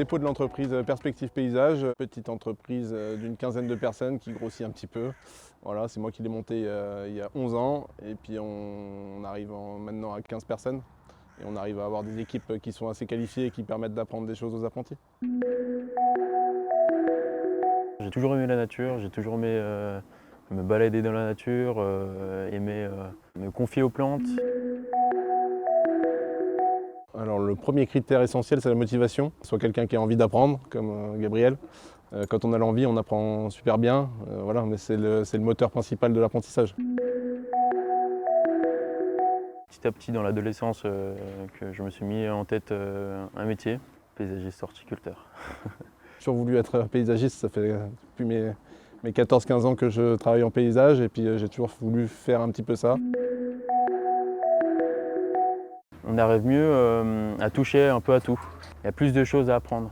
dépôt de l'entreprise Perspective Paysage, petite entreprise d'une quinzaine de personnes qui grossit un petit peu. Voilà, c'est moi qui l'ai montée il y a 11 ans et puis on arrive maintenant à 15 personnes et on arrive à avoir des équipes qui sont assez qualifiées et qui permettent d'apprendre des choses aux apprentis. J'ai toujours aimé la nature, j'ai toujours aimé me balader dans la nature, aimer me confier aux plantes. Alors le premier critère essentiel, c'est la motivation. Soit quelqu'un qui a envie d'apprendre, comme Gabriel. Quand on a l'envie, on apprend super bien, voilà, mais c'est le moteur principal de l'apprentissage. Petit à petit dans l'adolescence, que je me suis mis en tête un métier, paysagiste horticulteur. J'ai toujours voulu être paysagiste, ça fait depuis mes 14-15 ans que je travaille en paysage et puis j'ai toujours voulu faire un petit peu ça. On arrive mieux à toucher un peu à tout. Il y a plus de choses à apprendre.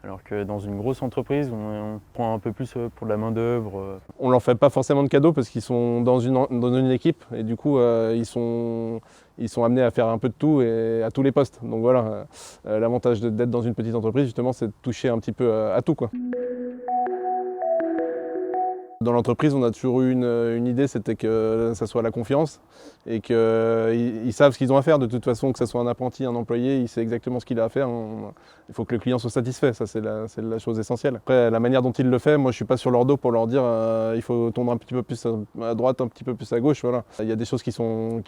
Alors que dans une grosse entreprise, on prend un peu plus pour de la main-d'œuvre. On leur fait pas forcément de cadeaux parce qu'ils sont dans une équipe et du coup ils sont amenés à faire un peu de tout et à tous les postes. Donc voilà, l'avantage d'être dans une petite entreprise justement, c'est de toucher un petit peu à tout, quoi. Dans l'entreprise, on a toujours eu une idée, c'était que ça soit la confiance et qu'ils savent ce qu'ils ont à faire. De toute façon, que ce soit un apprenti, un employé, il sait exactement ce qu'il a à faire. Il faut que le client soit satisfait, ça c'est la chose essentielle. Après, la manière dont il le fait, moi je ne suis pas sur leur dos pour leur dire il faut tondre un petit peu plus à droite, un petit peu plus à gauche. Voilà. Il y a des choses qui sont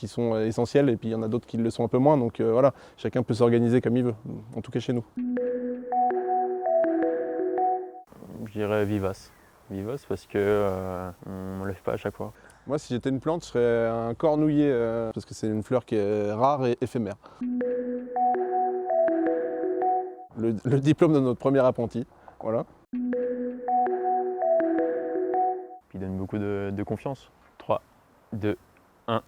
essentielles et puis il y en a d'autres qui le sont un peu moins. Donc voilà, chacun peut s'organiser comme il veut, en tout cas chez nous. Je dirais vivace. Vivace parce que on ne lève pas à chaque fois. Moi, si j'étais une plante, je serais un cornouiller, parce que c'est une fleur qui est rare et éphémère. Le diplôme de notre premier apprenti, voilà. Puis il donne beaucoup de confiance. 3, 2, 1.